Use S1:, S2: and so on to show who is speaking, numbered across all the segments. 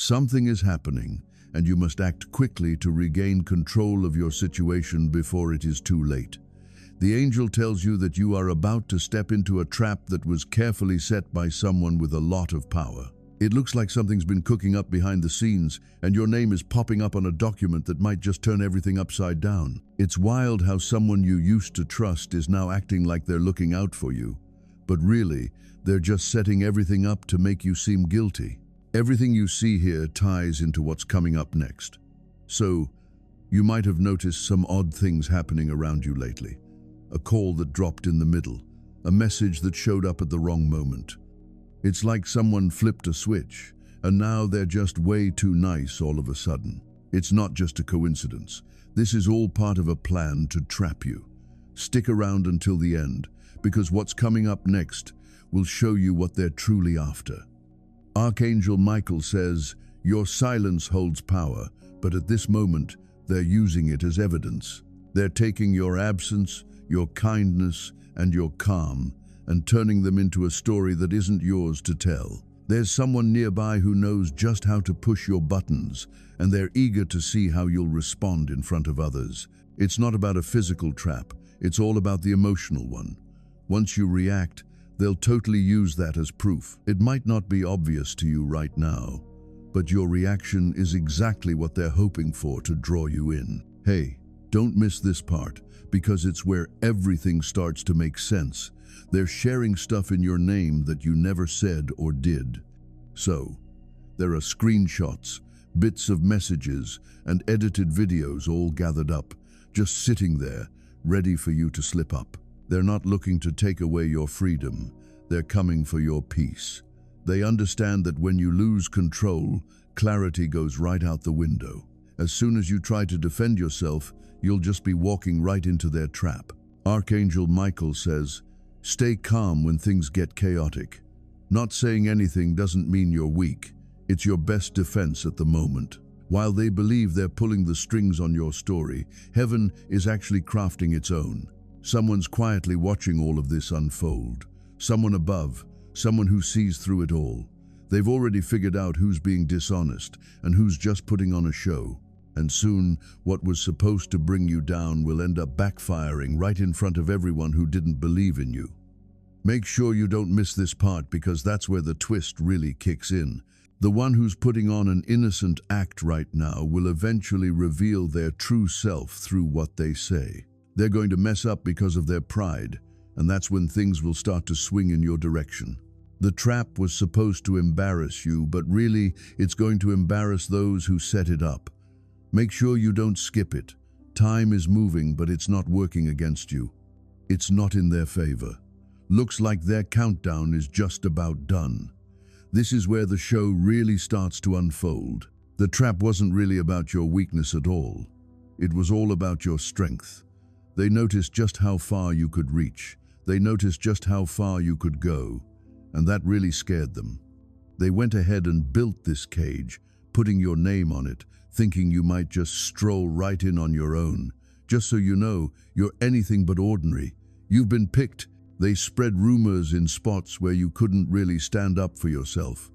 S1: Something is happening, and you must act quickly to regain control of your situation before it is too late. The angel tells you that you are about to step into a trap that was carefully set by someone with a lot of power. It looks like something's been cooking up behind the scenes, and your name is popping up on a document that might just turn everything upside down. It's wild how someone you used to trust is now acting like they're looking out for you. But really, they're just setting everything up to make you seem guilty. Everything you see here ties into what's coming up next. So, you might have noticed some odd things happening around you lately. A call that dropped in the middle, a message that showed up at the wrong moment. It's like someone flipped a switch, and now they're just way too nice all of a sudden. It's not just a coincidence. This is all part of a plan to trap you. Stick around until the end, because what's coming up next will show you what they're truly after. Archangel Michael says, "Your silence holds power, but at this moment, they're using it as evidence. They're taking your absence, your kindness, and your calm, and turning them into a story that isn't yours to tell. There's someone nearby who knows just how to push your buttons, and they're eager to see how you'll respond in front of others. It's not about a physical trap, it's all about the emotional one. Once you react, they'll totally use that as proof. It might not be obvious to you right now, but your reaction is exactly what they're hoping for to draw you in. Hey, don't miss this part, because it's where everything starts to make sense. They're sharing stuff in your name that you never said or did. So, there are screenshots, bits of messages, and edited videos all gathered up, just sitting there, ready for you to slip up. They're not looking to take away your freedom. They're coming for your peace. They understand that when you lose control, clarity goes right out the window. As soon as you try to defend yourself, you'll just be walking right into their trap. Archangel Michael says, "Stay calm when things get chaotic. Not saying anything doesn't mean you're weak. It's your best defense at the moment." While they believe they're pulling the strings on your story, heaven is actually crafting its own. Someone's quietly watching all of this unfold. Someone above, someone who sees through it all. They've already figured out who's being dishonest and who's just putting on a show. And soon, what was supposed to bring you down will end up backfiring right in front of everyone who didn't believe in you. Make sure you don't miss this part, because that's where the twist really kicks in. The one who's putting on an innocent act right now will eventually reveal their true self through what they say. They're going to mess up because of their pride, and that's when things will start to swing in your direction. The trap was supposed to embarrass you, but really, it's going to embarrass those who set it up. Make sure you don't skip it. Time is moving, but it's not working against you. It's not in their favor. Looks like their countdown is just about done. This is where the show really starts to unfold. The trap wasn't really about your weakness at all. It was all about your strength. They noticed just how far you could reach. They noticed just how far you could go, and that really scared them. They went ahead and built this cage, putting your name on it, thinking you might just stroll right in on your own. Just so you know, you're anything but ordinary. You've been picked. They spread rumors in spots where you couldn't really stand up for yourself.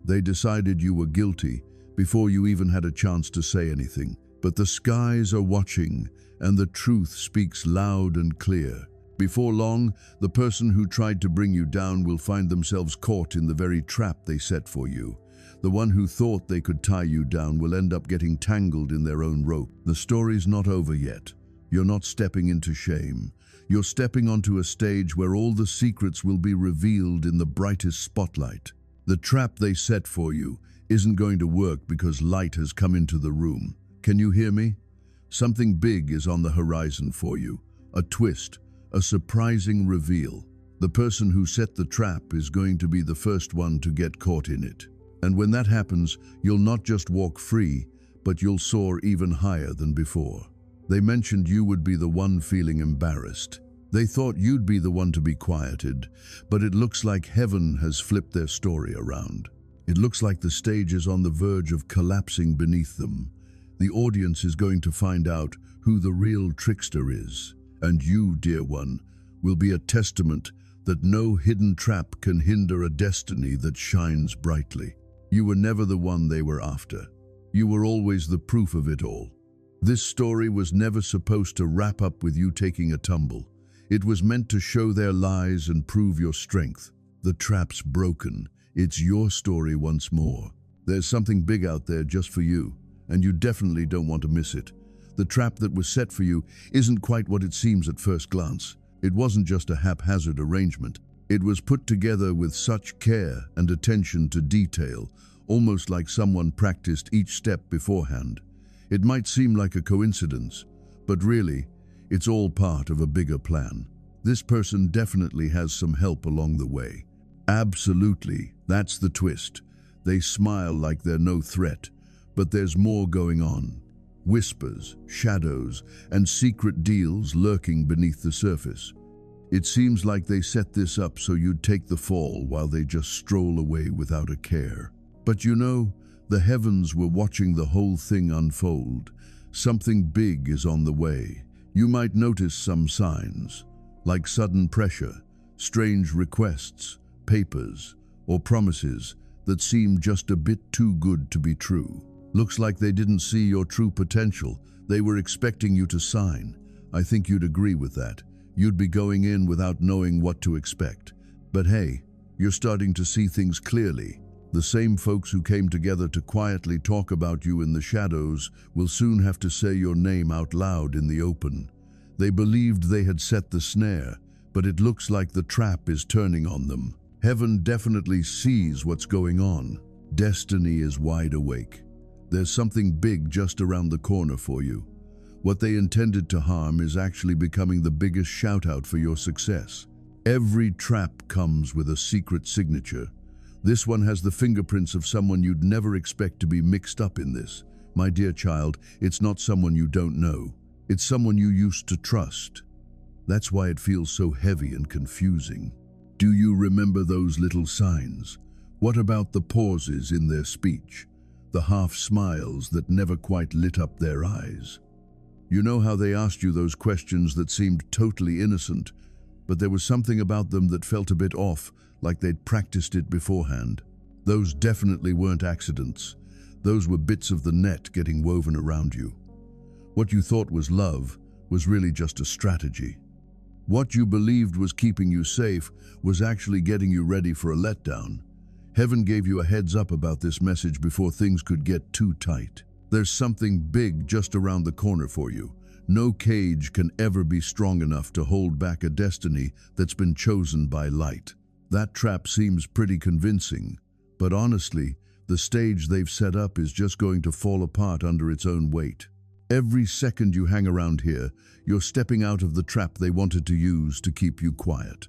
S1: They decided you were guilty before you even had a chance to say anything. But the skies are watching, and the truth speaks loud and clear. Before long, the person who tried to bring you down will find themselves caught in the very trap they set for you. The one who thought they could tie you down will end up getting tangled in their own rope. The story's not over yet. You're not stepping into shame. You're stepping onto a stage where all the secrets will be revealed in the brightest spotlight. The trap they set for you isn't going to work because light has come into the room. Can you hear me? Something big is on the horizon for you. A twist, a surprising reveal. The person who set the trap is going to be the first one to get caught in it. And when that happens, you'll not just walk free, but you'll soar even higher than before. They mentioned you would be the one feeling embarrassed. They thought you'd be the one to be quieted, but it looks like heaven has flipped their story around. It looks like the stage is on the verge of collapsing beneath them. The audience is going to find out who the real trickster is. And you, dear one, will be a testament that no hidden trap can hinder a destiny that shines brightly. You were never the one they were after. You were always the proof of it all. This story was never supposed to wrap up with you taking a tumble. It was meant to show their lies and prove your strength. The trap's broken. It's your story once more. There's something big out there just for you, and you definitely don't want to miss it. The trap that was set for you isn't quite what it seems at first glance. It wasn't just a haphazard arrangement. It was put together with such care and attention to detail, almost like someone practiced each step beforehand. It might seem like a coincidence, but really, it's all part of a bigger plan. This person definitely has some help along the way. Absolutely, that's the twist. They smile like they're no threat, but there's more going on. Whispers, shadows, and secret deals lurking beneath the surface. It seems like they set this up so you'd take the fall while they just stroll away without a care. But you know, the heavens were watching the whole thing unfold. Something big is on the way. You might notice some signs, like sudden pressure, strange requests, papers, or promises that seem just a bit too good to be true. Looks like they didn't see your true potential. They were expecting you to sign. I think you'd agree with that. You'd be going in without knowing what to expect. But hey, you're starting to see things clearly. The same folks who came together to quietly talk about you in the shadows will soon have to say your name out loud in the open. They believed they had set the snare, but it looks like the trap is turning on them. Heaven definitely sees what's going on. Destiny is wide awake. There's something big just around the corner for you. What they intended to harm is actually becoming the biggest shout-out for your success. Every trap comes with a secret signature. This one has the fingerprints of someone you'd never expect to be mixed up in this. My dear child, it's not someone you don't know. It's someone you used to trust. That's why it feels so heavy and confusing. Do you remember those little signs? What about the pauses in their speech? The half smiles that never quite lit up their eyes? You know how they asked you those questions that seemed totally innocent, but there was something about them that felt a bit off, like they'd practiced it beforehand. Those definitely weren't accidents. Those were bits of the net getting woven around you. What you thought was love was really just a strategy. What you believed was keeping you safe was actually getting you ready for a letdown. Heaven gave you a heads up about this message before things could get too tight. There's something big just around the corner for you. No cage can ever be strong enough to hold back a destiny that's been chosen by light. That trap seems pretty convincing, but honestly, the stage they've set up is just going to fall apart under its own weight. Every second you hang around here, you're stepping out of the trap they wanted to use to keep you quiet.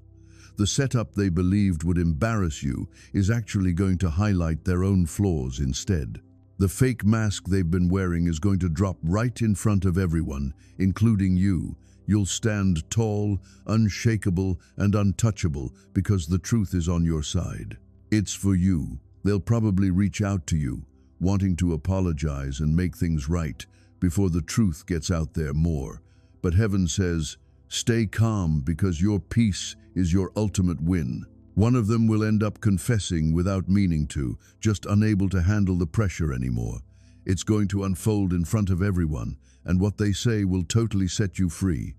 S1: The setup they believed would embarrass you is actually going to highlight their own flaws instead. The fake mask they've been wearing is going to drop right in front of everyone, including you. You'll stand tall, unshakable, and untouchable because the truth is on your side. It's for you. They'll probably reach out to you, wanting to apologize and make things right before the truth gets out there more. But heaven says, stay calm because your peace is your ultimate win. One of them will end up confessing without meaning to, just unable to handle the pressure anymore. It's going to unfold in front of everyone, and what they say will totally set you free.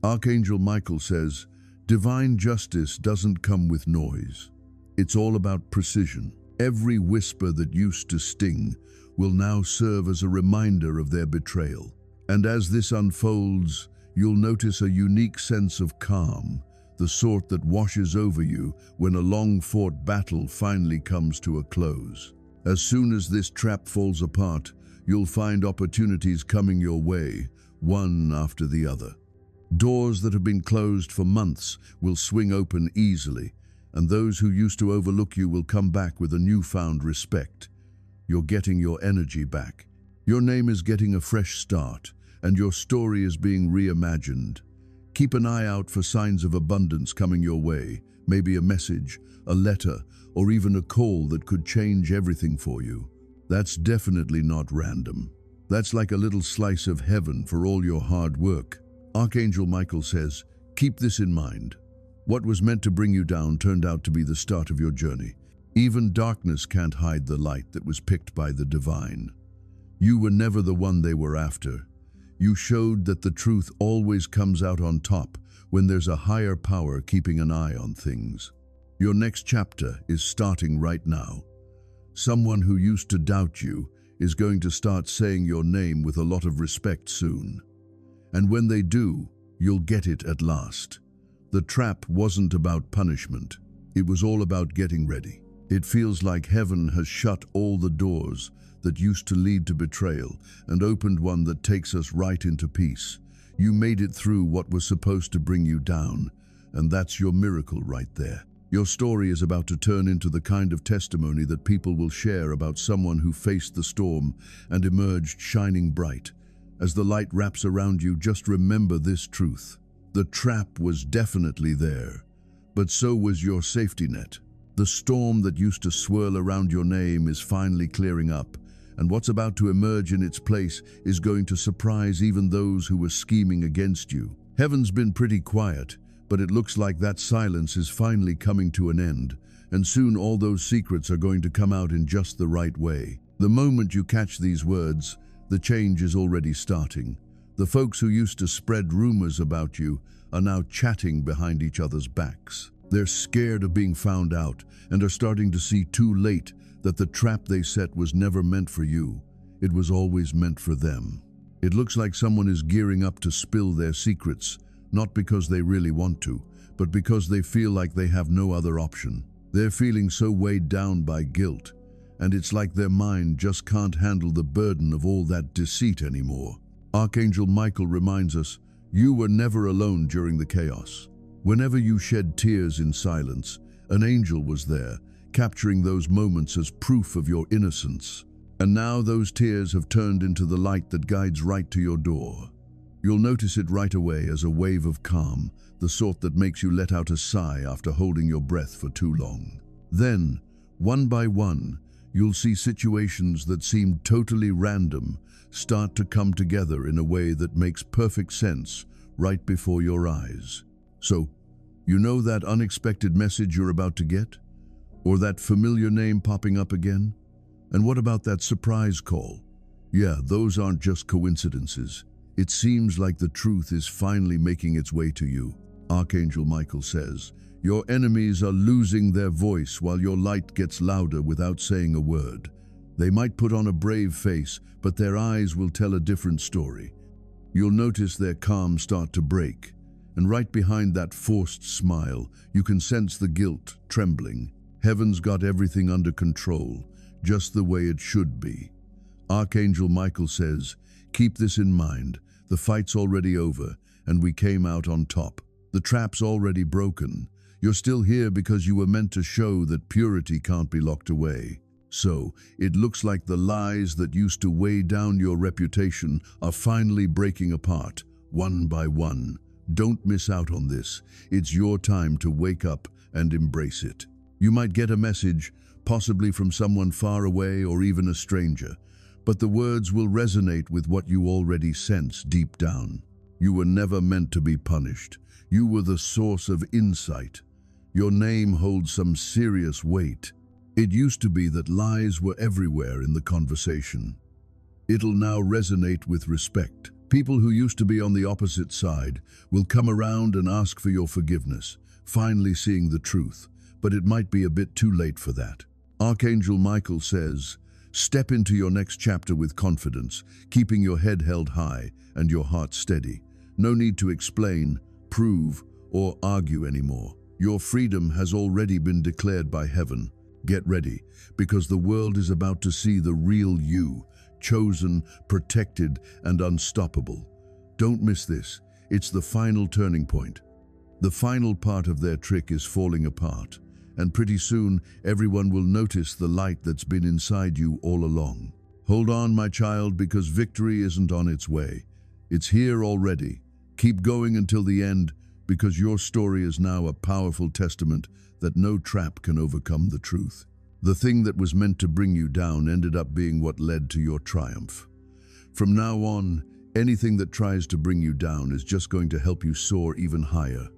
S1: Archangel Michael says, divine justice doesn't come with noise. It's all about precision. Every whisper that used to sting will now serve as a reminder of their betrayal. And as this unfolds, you'll notice a unique sense of calm, the sort that washes over you when a long-fought battle finally comes to a close. As soon as this trap falls apart, you'll find opportunities coming your way, one after the other. Doors that have been closed for months will swing open easily, and those who used to overlook you will come back with a newfound respect. You're getting your energy back. Your name is getting a fresh start, and your story is being reimagined. Keep an eye out for signs of abundance coming your way, maybe a message, a letter, or even a call that could change everything for you. That's definitely not random. That's like a little slice of heaven for all your hard work. Archangel Michael says, keep this in mind. What was meant to bring you down turned out to be the start of your journey. Even darkness can't hide the light that was picked by the divine. You were never the one they were after. You showed that the truth always comes out on top when there's a higher power keeping an eye on things. Your next chapter is starting right now. Someone who used to doubt you is going to start saying your name with a lot of respect soon. And when they do, you'll get it at last. The trap wasn't about punishment. It was all about getting ready. It feels like heaven has shut all the doors that used to lead to betrayal and opened one that takes us right into peace. You made it through what was supposed to bring you down, and that's your miracle right there. Your story is about to turn into the kind of testimony that people will share about someone who faced the storm and emerged shining bright. As the light wraps around you, just remember this truth. The trap was definitely there, but so was your safety net. The storm that used to swirl around your name is finally clearing up, and what's about to emerge in its place is going to surprise even those who were scheming against you. Heaven's been pretty quiet, but it looks like that silence is finally coming to an end, and soon all those secrets are going to come out in just the right way. The moment you catch these words, the change is already starting. The folks who used to spread rumors about you are now chatting behind each other's backs. They're scared of being found out and are starting to see too late that the trap they set was never meant for you. It was always meant for them. It looks like someone is gearing up to spill their secrets, not because they really want to, but because they feel like they have no other option. They're feeling so weighed down by guilt, and it's like their mind just can't handle the burden of all that deceit anymore. Archangel Michael reminds us, you were never alone during the chaos. Whenever you shed tears in silence, an angel was there, capturing those moments as proof of your innocence. And now those tears have turned into the light that guides right to your door. You'll notice it right away as a wave of calm, the sort that makes you let out a sigh after holding your breath for too long. Then, one by one, you'll see situations that seemed totally random start to come together in a way that makes perfect sense right before your eyes. So, you know that unexpected message you're about to get? Or that familiar name popping up again? And what about that surprise call? Yeah, those aren't just coincidences. It seems like the truth is finally making its way to you. Archangel Michael says, your enemies are losing their voice while your light gets louder without saying a word. They might put on a brave face, but their eyes will tell a different story. You'll notice their calm start to break, and right behind that forced smile, you can sense the guilt trembling. Heaven's got everything under control, just the way it should be. Archangel Michael says, keep this in mind. The fight's already over, and we came out on top. The trap's already broken. You're still here because you were meant to show that purity can't be locked away. So, it looks like the lies that used to weigh down your reputation are finally breaking apart, one by one. Don't miss out on this. It's your time to wake up and embrace it. You might get a message, possibly from someone far away or even a stranger, but the words will resonate with what you already sense deep down. You were never meant to be punished. You were the source of insight. Your name holds some serious weight. It used to be that lies were everywhere in the conversation. It'll now resonate with respect. People who used to be on the opposite side will come around and ask for your forgiveness, finally seeing the truth, but it might be a bit too late for that. Archangel Michael says, step into your next chapter with confidence, keeping your head held high and your heart steady. No need to explain, prove, or argue anymore. Your freedom has already been declared by heaven. Get ready, because the world is about to see the real you, chosen, protected, and unstoppable. Don't miss this. It's the final turning point. The final part of their trick is falling apart, and pretty soon everyone will notice the light that's been inside you all along. Hold on, my child, because victory isn't on its way. It's here already. Keep going until the end, because your story is now a powerful testament that no trap can overcome the truth. The thing that was meant to bring you down ended up being what led to your triumph. From now on, anything that tries to bring you down is just going to help you soar even higher.